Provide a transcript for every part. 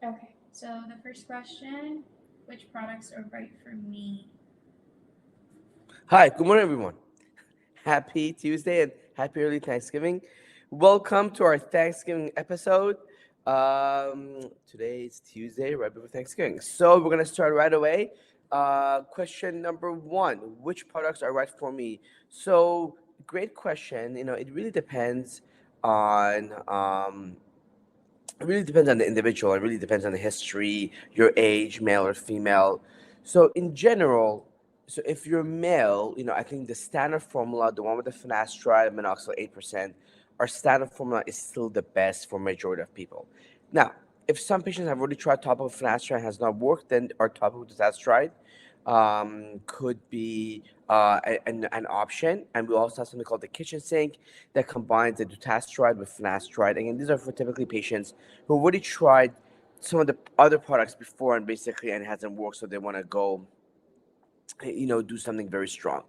Okay, so the first question, which products are right for me? Hi, good morning, everyone. Happy Tuesday and happy early Thanksgiving. Welcome to our Thanksgiving episode. Today is Tuesday, right before Thanksgiving. So we're gonna start right away. Question number one: which products are right for me? So great question. It really depends on the individual. It really depends on the history, your age, male or female. So in general, so if you're male, I think the standard formula, the one with the finasteride and minoxidil 8%, our standard formula is still the best for majority of people. Now, if some patients have already tried topical finasteride and has not worked, then our topical finasteride could be an option. And we also have something called the kitchen sink that combines the dutasteride with finasteride. Again, these are for typically patients who already tried some of the other products before and it hasn't worked, so they want to go, do something very strong.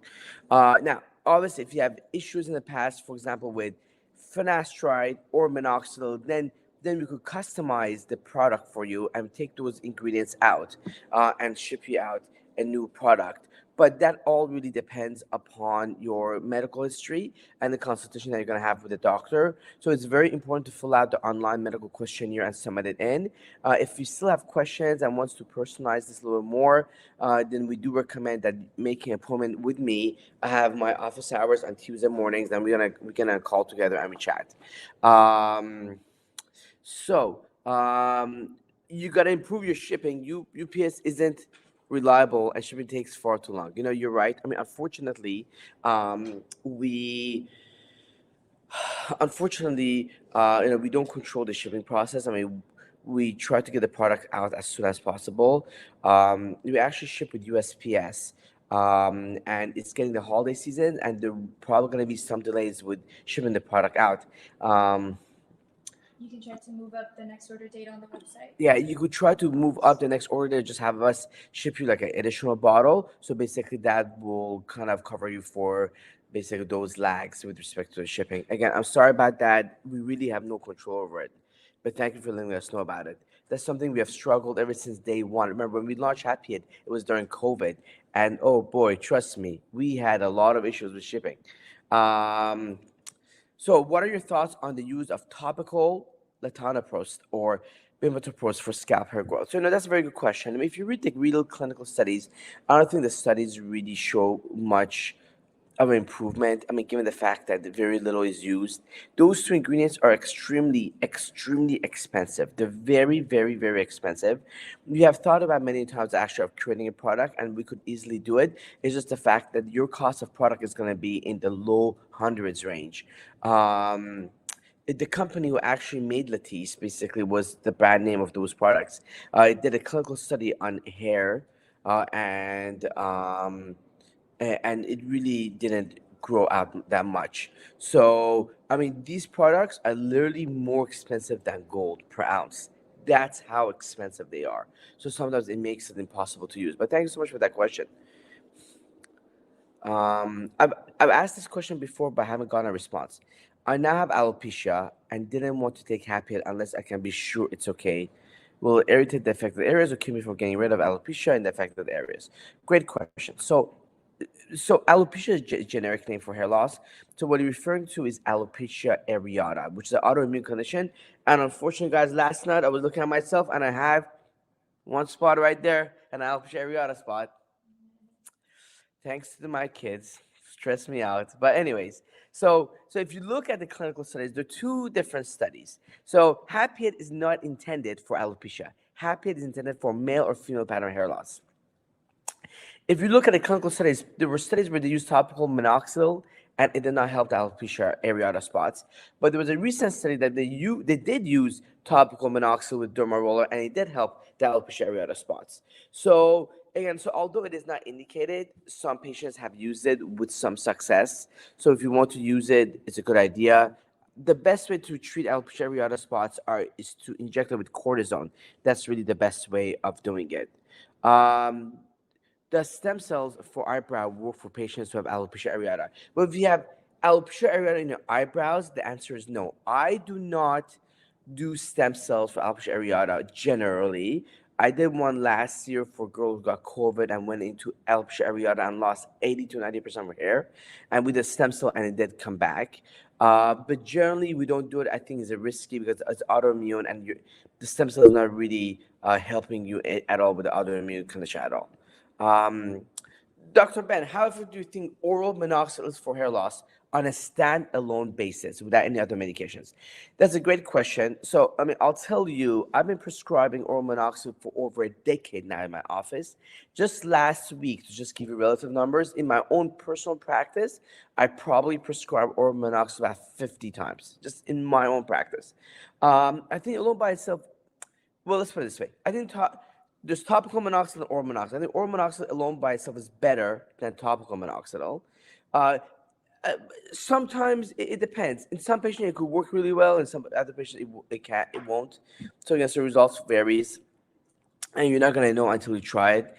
Now, obviously, if you have issues in the past, for example, with finasteride or minoxidil, then we could customize the product for you and take those ingredients out and ship you out a new product. But that all really depends upon your medical history and the consultation that you're going to have with the doctor. So it's very important to fill out the online medical questionnaire and submit it in. If you still have questions and wants to personalize this a little more, then we do recommend that making an appointment with me. I have my office hours on Tuesday mornings, and we're gonna call together and we chat. Um, so you gotta improve your shipping. UPS isn't reliable and shipping takes far too long. You're right. I mean, we unfortunately, we don't control the shipping process. I mean, we try to get the product out as soon as possible. We actually ship with USPS, and it's getting the holiday season, and there are probably going to be some delays with shipping the product out. Um, You can try to move up the next order date on the website. yeah, you could try to move up the next order, just have us ship you like an additional bottle. So basically, that will kind of cover you for basically those lags with respect to the shipping. Again, I'm sorry about that. We really have no control over it. But thank you for letting us know about it. That's something we have struggled ever since day one. Remember, when we launched Happy it was during COVID. And oh boy, trust me, we had a lot of issues with shipping. Um, so, what are your thoughts on the use of topical latanoprost or bimatoprost for scalp hair growth? So, that's a very good question. I mean, if you read the real clinical studies, I don't think the studies really show much of an improvement. I mean, given the fact that very little is used, those two ingredients are extremely, extremely expensive. They're very, very, very expensive. We have thought about many times actually of creating a product, and we could easily do it. It's just the fact that your cost of product is going to be in the low hundreds range. Um, the company who actually made Latisse basically was the brand name of those products. It did a clinical study on hair, and it really didn't grow out that much. So, I mean, these products are literally more expensive than gold per ounce. That's how expensive they are. So sometimes it makes it impossible to use. But thank you so much for that question. I've asked this question before, but I haven't gotten a response. I now have alopecia and didn't want to take Happy unless I can be sure it's okay. Will it irritate the affected areas or keep me from getting rid of alopecia in the affected areas? Great question. So alopecia is a generic name for hair loss. So what you're referring to is alopecia areata, which is an autoimmune condition. And unfortunately, guys, last night I was looking at myself and I have one spot right there, an alopecia areata spot. Thanks to my kids, stress me out. But anyways, so if you look at the clinical studies, there are two different studies. So Happy is not intended for alopecia. Happy is intended for male or female pattern hair loss. If you look at the clinical studies, there were studies where they used topical minoxidil and it did not help the alopecia areata spots. But there was a recent study that they did use topical minoxidil with derma roller and it did help the alopecia areata spots. So again, so although it is not indicated, some patients have used it with some success. So if you want to use it, it's a good idea. The best way to treat alopecia areata spots is to inject it with cortisone. That's really the best way of doing it. Um, does stem cells for eyebrow work for patients who have alopecia areata? Well, if you have alopecia areata in your eyebrows, the answer is no. I do not do stem cells for alopecia areata generally. I did one last year for girls who got COVID and went into alopecia areata and lost 80 to 90% of her hair. And we did stem cell and it did come back. But generally, we don't do it. I think it's a risky because it's autoimmune and the stem cell is not really helping you at all with the autoimmune condition at all. Um, Dr. Ben, how effective do you think oral minoxidil is for hair loss on a standalone basis without any other medications? That's a great question. So, I mean, I'll tell you, I've been prescribing oral minoxidil for over a decade now in my office. Just last week, to just give you relative numbers, in my own personal practice, I probably prescribed oral minoxidil about 50 times, just in my own practice. I think alone by itself, well, let's put it this way. I think there's topical minoxidil and oral minoxidil. I think oral minoxidil alone by itself is better than topical minoxidil. Uh, uh, Sometimes it depends. In some patients, it could work really well. In some other patients, it can't. It won't. So yes, the results varies, and you're not gonna know until you try it.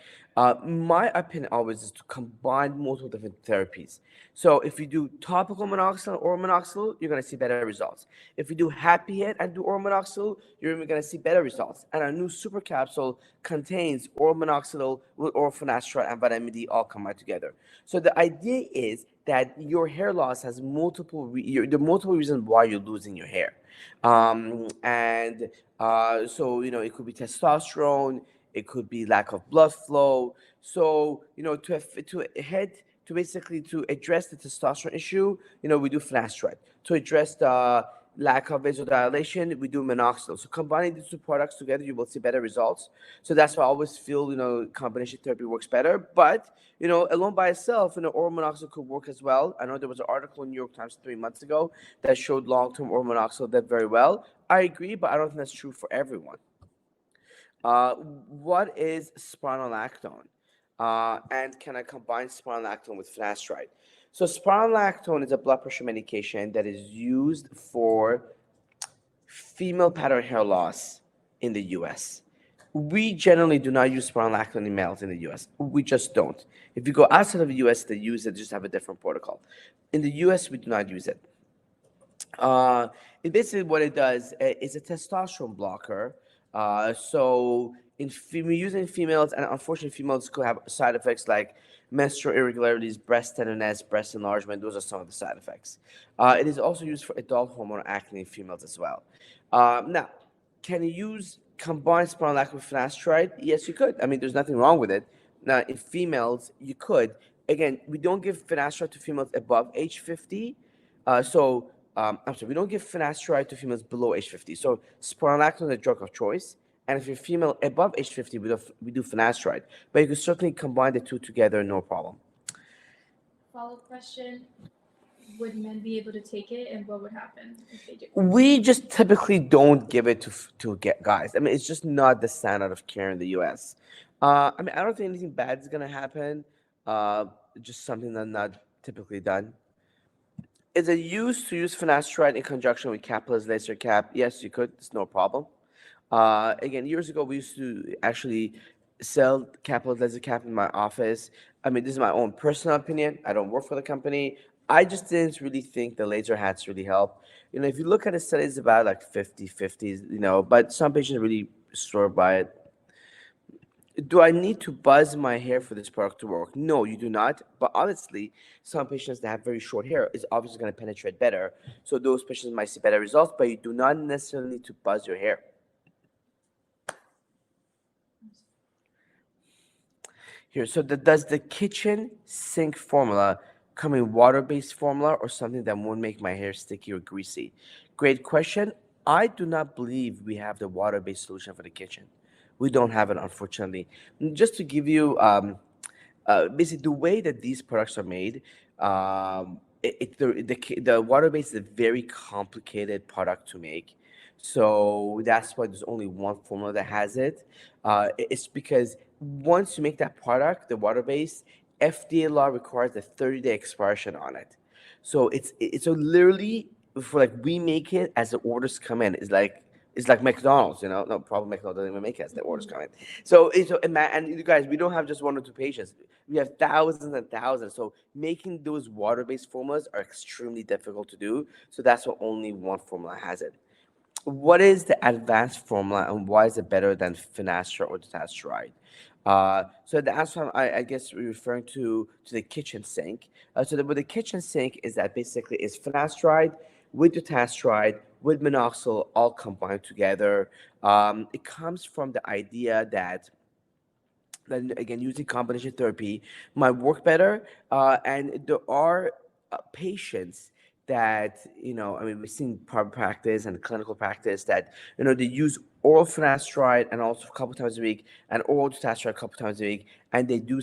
My opinion always is to combine multiple different therapies. So if you do topical minoxidil or minoxidil, you're gonna see better results. If you do happy hit and do oral minoxidil, you're even gonna see better results. And our new super capsule contains oral minoxidil with oral finasteride and vitamin D all combined together. So the idea is that your hair loss has the multiple reasons why you're losing your hair. And so, it could be testosterone, it could be lack of blood flow. So, to basically to address the testosterone issue, we do finasteride. To address the lack of vasodilation, we do minoxidil. So combining these two products together, you will see better results. So that's why I always feel, combination therapy works better. But, alone by itself, oral minoxidil could work as well. I know there was an article in New York Times 3 months ago that showed long-term oral minoxidil did very well. I agree, but I don't think that's true for everyone. What is spironolactone? And can I combine spironolactone with finasteride? So spironolactone is a blood pressure medication that is used for female pattern hair loss in the U.S. We generally do not use spironolactone in males in the U.S. We just don't. If you go outside of the U.S., they use it, just have a different protocol. In the U.S., we do not use it. Uh, Basically what it does is a testosterone blocker. So we're using females, and unfortunately, females could have side effects like menstrual irregularities, breast tenderness, breast enlargement. Those are some of the side effects. It is also used for adult hormonal acne in females as well. Now, can you use combined spironolactone with finasteride? Yes, you could. I mean, there's nothing wrong with it. Now, in females, you could. Again, we don't give finasteride to females above age 50. I'm sorry, we don't give finasteride to females below age 50. So spironolactone is a drug of choice. And if you're female above age 50, we do finasteride. But you can certainly combine the two together, no problem. Follow-up question: would men be able to take it, and what would happen if they do? We just typically don't give it to get guys. I mean, it's just not the standard of care in the U.S. I mean, I don't think anything bad is gonna happen. Uh, just something that's not typically done. Is it used to use finasteride in conjunction with capillaries laser cap? Yes, you could. It's no problem. Again, years ago, we used to actually sell capillaries laser cap in my office. I mean, this is my own personal opinion. I don't work for the company. I just didn't really think the laser hats really help. If you look at the studies, about like 50-50, but some patients really swear by it. Do I need to buzz my hair for this product to work? No, you do not. But honestly, some patients that have very short hair is obviously going to penetrate better. So those patients might see better results, but you do not necessarily need to buzz your hair. Here, so does the kitchen sink formula come in water-based formula or something that won't make my hair sticky or greasy? Great question. I do not believe we have the water-based solution for the kitchen. We don't have it, unfortunately. Just to give you basically the way that these products are made, the water base is a very complicated product to make. So that's why there's only one formula that has it. It's because once you make that product, the water base, FDA law requires a 30-day expiration on it. So it's so literally for like we make it as the orders come in. It's like McDonald's, No problem. McDonald's doesn't even make it as the orders come in. And you guys, we don't have just one or two patients. We have thousands and thousands. So making those water-based formulas are extremely difficult to do. So that's why only one formula has it. What is the advanced formula and why is it better than finasteride or dutasteride? So the answer, I guess, we're referring to the kitchen sink. With the kitchen sink is that basically is finasteride with dutasteride with minoxidil all combined together. It comes from the idea that then again using combination therapy might work better, and there are patients that, I mean, we've seen private practice and clinical practice that, they use oral finasteride and also a couple times a week and oral dutasteride a couple times a week, and they do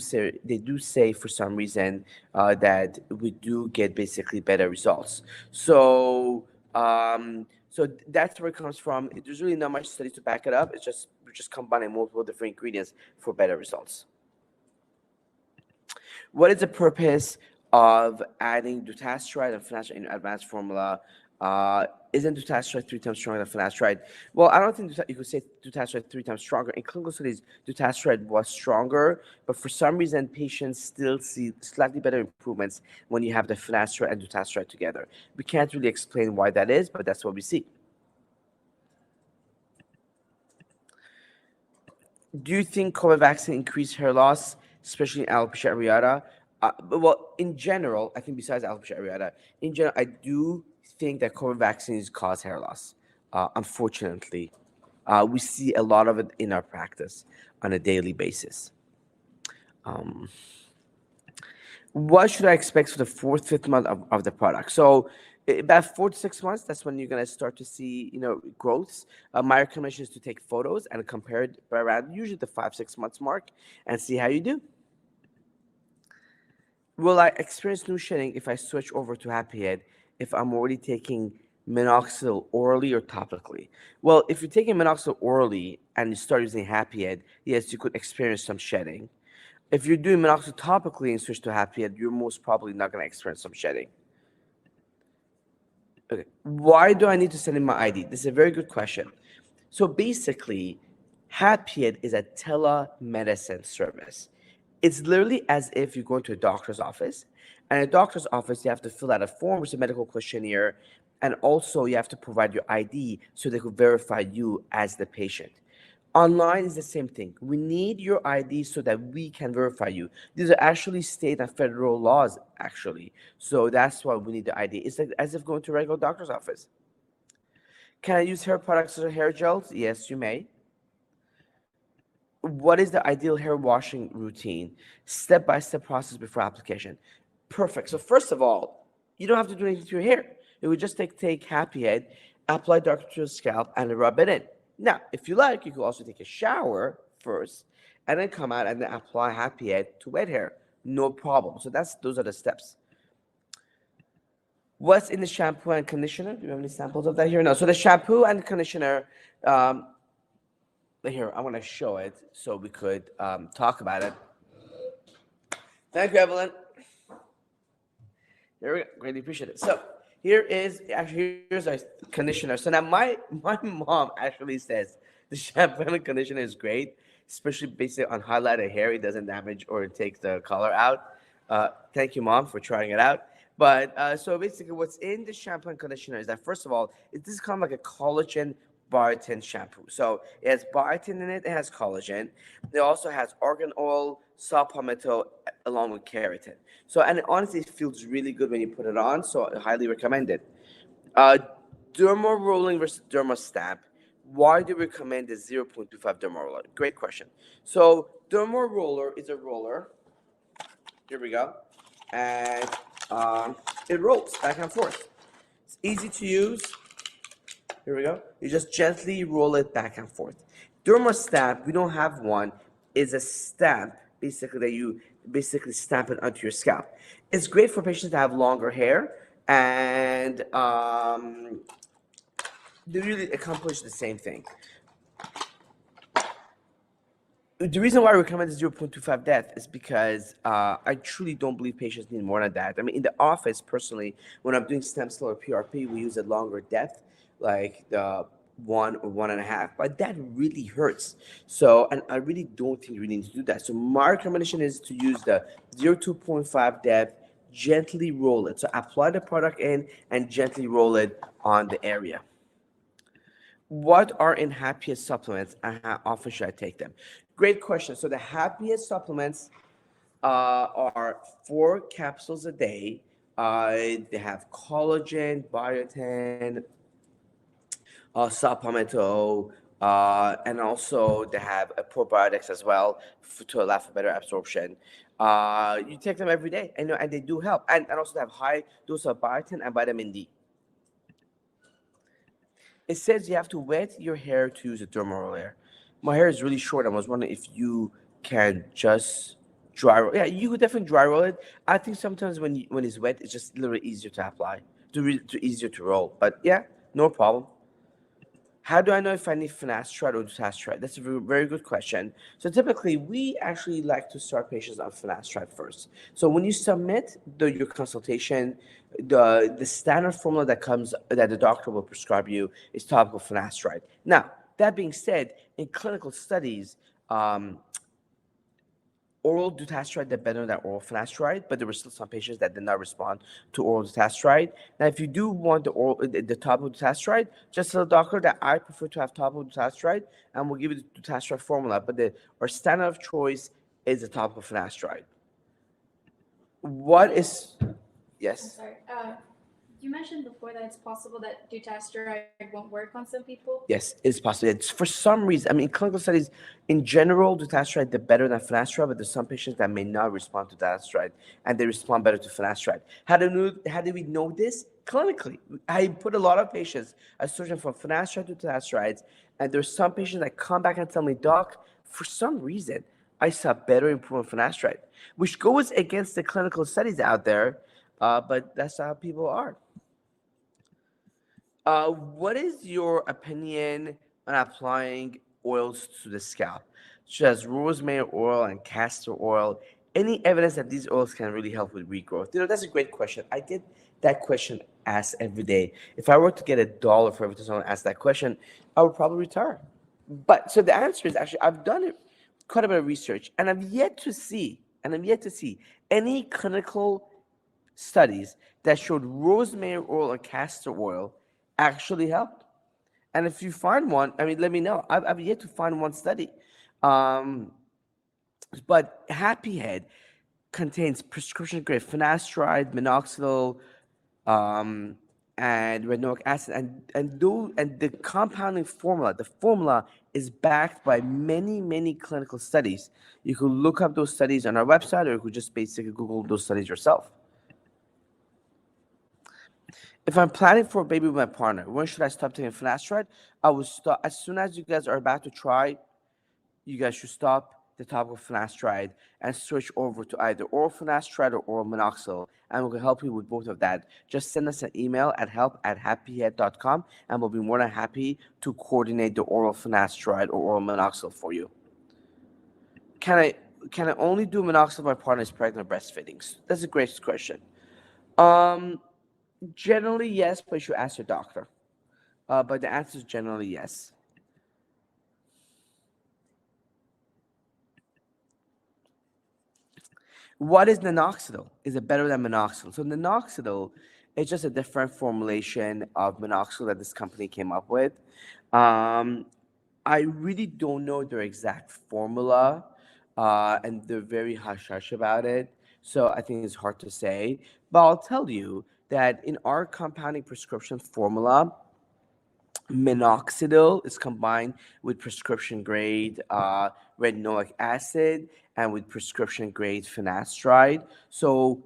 say for some reason that we do get basically better results. So that's where it comes from. There's really not much studies to back it up. It's just we're just combining multiple different ingredients for better results. What is the purpose of adding dutasteride and finasteride in advanced formula? Isn't dutasteride 3 times stronger than finasteride? Well, I don't think you could say dutasteride 3 times stronger. In clinical studies, dutasteride was stronger, but for some reason, patients still see slightly better improvements when you have the finasteride and dutasteride together. We can't really explain why that is, but that's what we see. Do you think COVID vaccine increased hair loss, especially in alopecia areata? Well, in general, I think besides alopecia areata, in general, I do think that COVID vaccines cause hair loss. Unfortunately, we see a lot of it in our practice on a daily basis. Um, what should I expect for the fourth, fifth month of the product? So about 4 to 6 months, that's when you're gonna start to see, growths. My recommendation is to take photos and compare it around usually the 5, 6 months mark and see how you do. Will I experience new shedding if I switch over to Happy Head if I'm already taking minoxidil orally or topically? Well, if you're taking minoxidil orally and you start using Happy Head, yes, you could experience some shedding. If you're doing minoxidil topically and switch to Happy Head, you're most probably not going to experience some shedding. Okay. Why do I need to send in my ID? This is a very good question. So basically, Happy Head is a telemedicine service. It's literally as if you're going to a doctor's office. And at a doctor's office, you have to fill out a form, which is a medical questionnaire, and also you have to provide your ID so they could verify you as the patient. Online is the same thing. We need your ID so that we can verify you. These are actually state and federal laws, actually. So that's why we need the ID. It's like as if going to a regular doctor's office. Can I use hair products or hair gels? Yes, you may. What is the ideal hair washing routine? Step-by-step process before application. Perfect. So first of all, you don't have to do anything to your hair. It would just take Happy Head, apply dark to your scalp, and rub it in. Now, if you like, you could also take a shower first, and then come out and then apply Happy Head to wet hair. No problem. So those are the steps. What's in the shampoo and conditioner? Do you have any samples of that here? No. So the shampoo and conditioner, here, I want to show it so we could talk about it. Thank you, Evelyn. Here we go. Greatly appreciate it. So here's our conditioner. So now my mom actually says the shampoo and conditioner is great, especially based on highlighted hair. It doesn't damage or take the color out. Thank you, Mom, for trying it out. But so basically, what's in the shampoo and conditioner is that first of all, this is kind of like a collagen biotin shampoo. So it has biotin in it. It has collagen. It also has argan oil, saw palmetto, along with keratin. So and honestly, it feels really good when you put it on. So I highly recommend it. Uh, Derma rolling versus derma stamp. Why do we recommend the 0.25 derma roller? Great question. So derma roller is a roller. Here we go, and it rolls back and forth. It's easy to use. Here we go. You just gently roll it back and forth. Derma stamp, we don't have one, is a stamp basically that you basically stamp it onto your scalp. It's great for patients that have longer hair, and they really accomplish the same thing. The reason why I recommend the 0.25 depth is because I truly don't believe patients need more than that. I mean, in the office, personally, when I'm doing stem cell or PRP, we use a longer depth, like the 1 or 1.5, but that really hurts. So, and I really don't think you really need to do that. So my recommendation is to use the 0.25 depth, gently roll it. So apply the product in and gently roll it on the area. What are in happiest supplements and how often should I take them? Great question. So the happiest supplements are 4 capsules a day. They have collagen, biotin, saw palmetto, and also they have probiotics as well to allow for better absorption. You take them every day, and they do help. And also they have high dose of biotin and vitamin D. It says you have to wet your hair to use a derma roller. My hair is really short. I was wondering if you can just dry roll. Yeah, you could definitely dry roll it. I think sometimes when it's wet, it's just a little easier to apply, to easier to roll. But yeah, no problem. How do I know if I need finasteride or dutasteride? That's a very, very good question. So typically, we actually like to start patients on finasteride first. So when you submit your consultation, the standard formula that the doctor will prescribe you is topical finasteride. Now, that being said, in clinical studies, oral dutasteride did better than oral finasteride, but there were still some patients that did not respond to oral dutasteride. Now, if you do want the topical dutasteride, just tell the doctor that I prefer to have topical dutasteride, and we'll give you the dutasteride formula. But our standard of choice is the topical finasteride. What is I'm yes? sorry. You mentioned before that it's possible that dutasteride won't work on some people. Yes, it's possible. It's for some reason. I mean, in clinical studies, in general, dutasteride did better than finasteride, but there's some patients that may not respond to dutasteride, and they respond better to finasteride. How do we know this? Clinically, I put a lot of patients, I switch them from finasteride to dutasterides, and there's some patients that come back and tell me, Doc, for some reason, I saw better improvement in finasteride, which goes against the clinical studies out there, but that's how people are. What is your opinion on applying oils to the scalp, such as rosemary oil and castor oil? Any evidence that these oils can really help with regrowth? That's a great question. I get that question asked every day. If I were to get $1 for every time someone asked that question, I would probably retire. But so the answer is actually I've done quite a bit of research, and I'm yet to see any clinical studies that showed rosemary oil or castor oil actually helped. And if you find one, I mean, let me know. I've yet to find one study. Um, but Happy Head contains prescription grade finasteride, minoxidil, um, and retinoic acid, and the compounding formula. The formula is backed by many clinical studies. You could look up those studies on our website, or you could just basically Google those studies yourself. If I'm planning for a baby with my partner, when should I stop taking finasteride? I will stop as soon as you guys are about to try. You guys should stop the topical finasteride and switch over to either oral finasteride or oral minoxidil, and we can help you with both of that. Just send us an email at help@happyhead.com, and we'll be more than happy to coordinate the oral finasteride or oral minoxidil for you. Can I can I only do minoxidil if my partner is pregnant or breastfeeding? That's a great question. Um, Generally yes, but you should ask your doctor. But the answer is generally yes. What is minoxidil? Is it better than minoxidil? So minoxidil is just a different formulation of minoxidil that this company came up with. Um, I really don't know their exact formula, and they're very hush hush about it. So I think it's hard to say. But I'll tell you that in our compounding prescription formula, minoxidil is combined with prescription grade retinoic acid and with prescription grade finasteride. So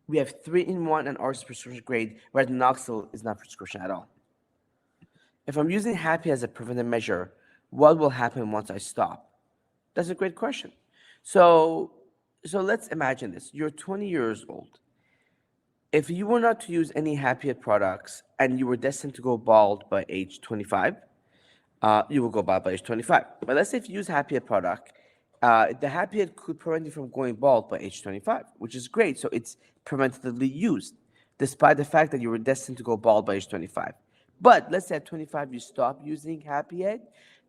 we have 3-in-1, and ours is prescription grade. Retinoxidil is not prescription at all. If I'm using Happy as a preventive measure, what will happen once I stop? That's a great question. So, so let's imagine this. You're 20 years old. If you were not to use any Happy products and you were destined to go bald by age 25, you will go bald by age 25. But let's say if you use Happy product, the Happy could prevent you from going bald by age 25, which is great. So it's preventatively used, despite the fact that you were destined to go bald by age 25. But let's say at 25 you stop using Happy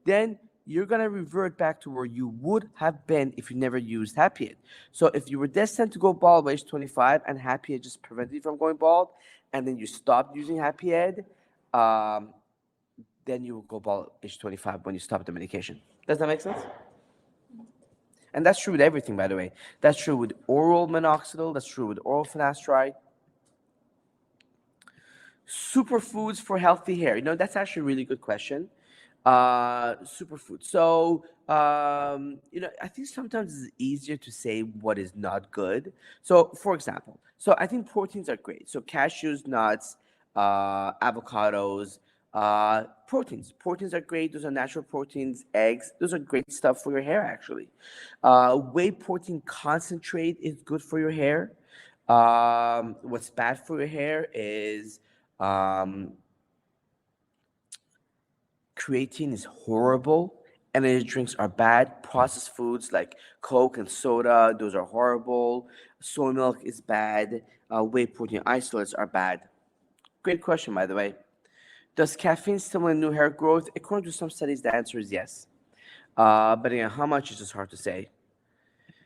then you're gonna revert back to where you would have been if you never used Happy. So if you were destined to go bald by age 25 and Happy just prevented you from going bald, and then you stopped using Happy um, then you will go bald age 25 when you stop the medication. Does that make sense? And that's true with everything, by the way. That's true with oral minoxidil. That's true with oral finasteride. Superfoods for healthy hair. That's actually a really good question. Superfood. So, I think sometimes it's easier to say what is not good. So, for example, I think proteins are great. So, cashews, nuts, avocados, proteins. Proteins are great. Those are natural proteins. Eggs. Those are great stuff for your hair, actually. Whey protein concentrate is good for your hair. What's bad for your hair is um, creatine is horrible. Energy drinks are bad. Processed foods like Coke and soda, those are horrible. Soy milk is bad. Whey protein isolates are bad. Great question, by the way. Does caffeine stimulate new hair growth? According to some studies, the answer is yes. But again, how much is just hard to say.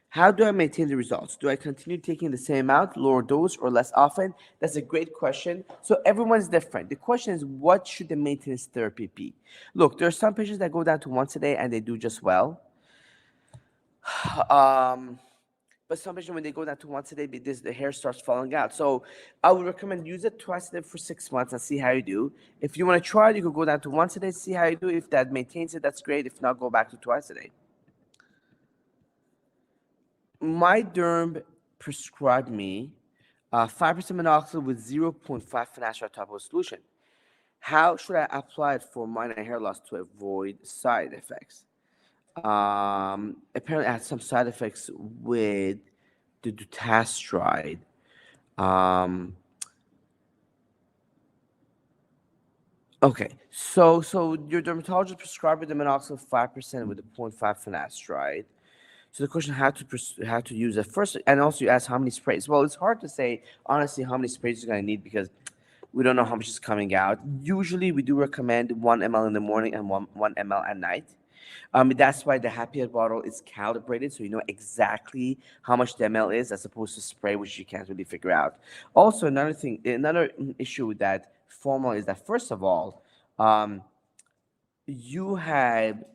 How do I maintain the results? Do I continue taking the same amount, lower dose, or less often? That's a great question. So everyone's different. The question is, what should the maintenance therapy be? Look, there are some patients that go down to once a day and they do just well. Um, but some patients, when they go down to once a day, the hair starts falling out. So I would recommend use it twice a day for 6 months and see how you do. If you want to try it, you could go down to once a day, see how you do. If that maintains it, that's great. If not, go back to twice a day. My derm prescribed me 5% minoxidil with zero point 0.5 finasteride topical solution. How should I apply it for minor hair loss to avoid side effects? Apparently, I had some side effects with the dutasteride. Um, okay, so your dermatologist prescribed the minoxidil 5% with the point 0.5 finasteride. So the question how to use it first, and also you ask how many sprays. Well, it's hard to say honestly how many sprays you're gonna need because we don't know how much is coming out. Usually, we do recommend 1 ml in the morning and one ml at night. That's why the Happy Head bottle is calibrated, so you know exactly how much the ml is, as opposed to spray, which you can't really figure out. Also, another issue with that formula is that first of all, um, you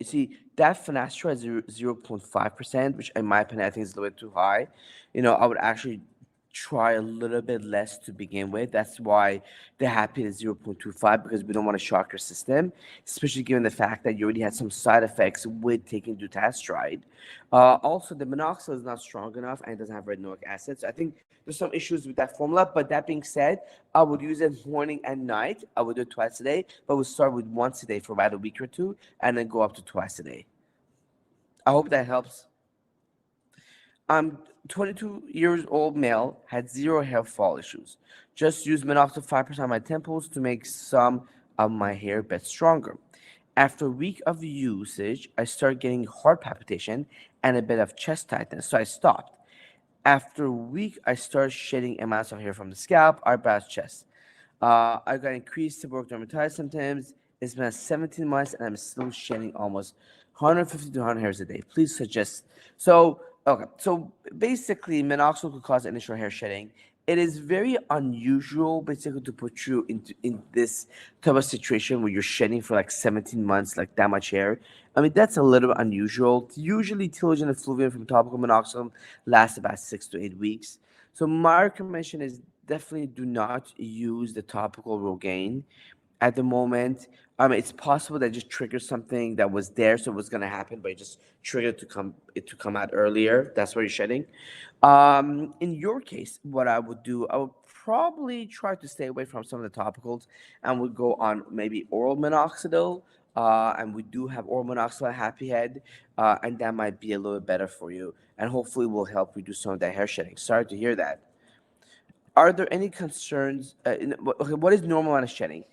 see that finasteride is 0.5%, which in my opinion I think is a little bit too high. I would actually try a little bit less to begin with. That's why the happy is 0.25, because we don't want to shock your system, especially given the fact that you already had some side effects with taking dutasteride. Also, the minoxidil is not strong enough and it doesn't have retinoic acid. So I think there's some issues with that formula. But that being said, I would use it morning and night. I would do it twice a day, but we'll start with once a day for about a week or two and then go up to twice a day. I hope that helps. I'm 22 years old male, had zero hair fall issues. Just used minoxidil 5% on my temples to make some of my hair bit stronger. After a week of usage, I started getting heart palpitation and a bit of chest tightness, so I stopped. After a week, I started shedding amounts of hair from the scalp, eyebrows, chest. I got increased seborrheic dermatitis symptoms. It's been 17 months and I'm still shedding almost 150 to 100 hairs a day. Please suggest. So basically, minoxidil could cause initial hair shedding. It is very unusual, basically, to put you in this type of situation where you're shedding for like 17 months, like that much hair. I mean, that's a little unusual. Usually, telogen effluvium from topical minoxidil lasts about 6 to 8 weeks. So my recommendation is definitely do not use the topical Rogaine at the moment. It's possible that just triggered something that was there, so it was gonna happen, but it just triggered it to come out earlier. That's why you're shedding. In your case, what I would do, I would probably try to stay away from some of the topicals, and would go on maybe oral minoxidil. And we do have oral minoxidil at Happy Head, and that might be a little bit better for you, and hopefully will help reduce some of that hair shedding. Sorry to hear that. Are there any concerns? Okay, what is normal amount of shedding?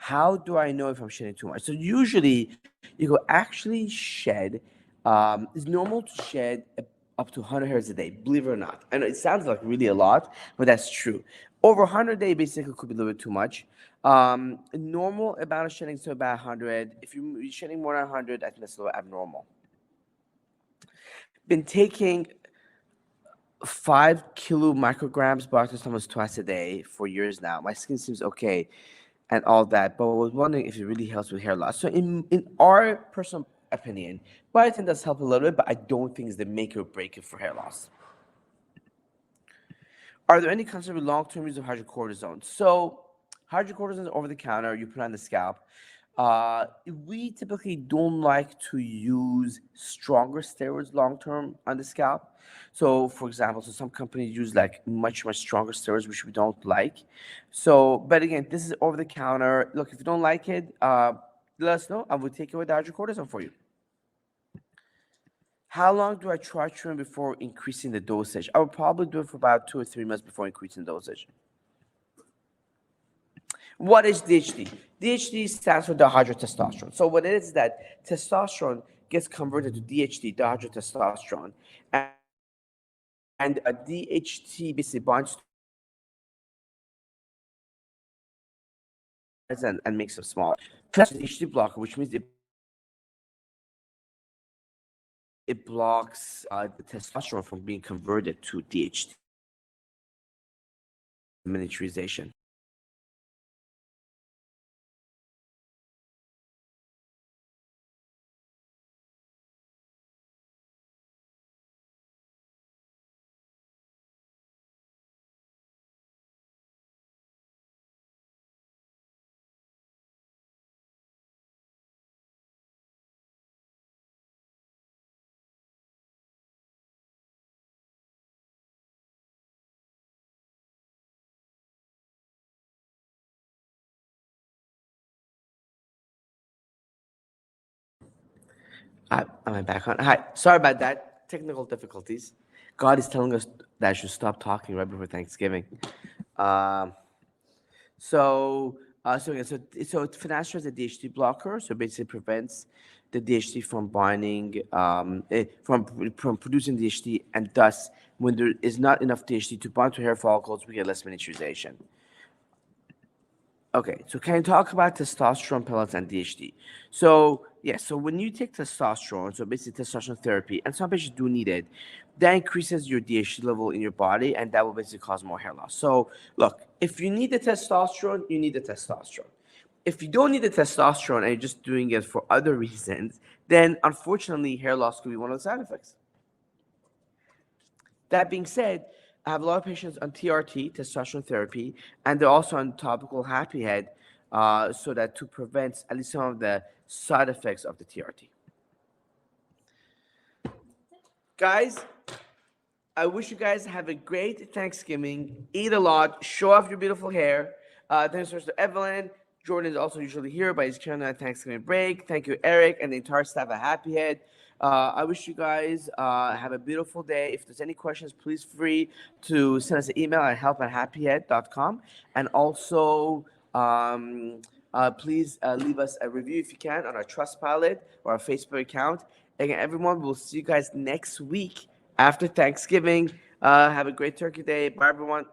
How do I know if I'm shedding too much? So usually, you go actually shed. It's normal to shed up to 100 hairs a day. Believe it or not, I know it sounds like really a lot, but that's true. Over 100 a day basically could be a little bit too much. Normal amount of shedding is to about 100. If you're shedding more than 100, I think that's a little abnormal. Been taking 5 kilo micrograms botulism twice a day for years now. My skin seems okay. and all that, but I was wondering if it really helps with hair loss. So in our personal opinion, biotin does help a little bit, but I don't think it's the make or break it for hair loss. Are there any concerns with long-term use of hydrocortisone? So hydrocortisone is over the counter. You put on the scalp. We typically don't like to use stronger steroids long-term on the scalp. So, for example, so some companies use like much stronger steroids, which we don't like. So, but again, this is over the counter. Look, if you don't like it, let us know, and we'll take away the hydrocortisone for you. How long do I try treatment before increasing the dosage? I would probably do it for about 2 or 3 months before increasing dosage. What is DHT? DHT stands for dihydrotestosterone. So what it is that testosterone gets converted to DHT, dihydrotestosterone, and DHT basically binds to and makes them small. Plus DHT blocker, which means it blocks the testosterone from being converted to DHT miniaturization. Am I back on? Hi, sorry about that. Technical difficulties. God is telling us that I should stop talking right before Thanksgiving. Um, so finasteride is a DHT blocker. So basically prevents the DHT from binding, from producing DHT, and thus, when there is not enough DHT to bind to hair follicles, we get less miniaturization. Okay, so can you talk about testosterone pellets and DHT? So, yes, so when you take testosterone, so basically testosterone therapy, and some patients do need it, that increases your DHT level in your body, and that will basically cause more hair loss. So, look, if you need the testosterone, you need the testosterone. If you don't need the testosterone and you're just doing it for other reasons, then unfortunately, hair loss could be one of the side effects. That being said, I have a lot of patients on TRT, testosterone therapy, and they're also on topical happy head, so that to prevent at least some of the side effects of the TRT. Guys, I wish you guys have a great Thanksgiving. Eat a lot. Show off your beautiful hair. Thanks to Evelyn. Jordan is also usually here, but he's currently on Thanksgiving break. Thank you, Eric, and the entire staff at Happy Head. I wish you guys have a beautiful day. If there's any questions, please free to send us an email at help@happyhead.com. And also, please leave us a review if you can on our Trustpilot or our Facebook account. Again, everyone, we'll see you guys next week after Thanksgiving. Have a great Turkey Day. Bye, everyone.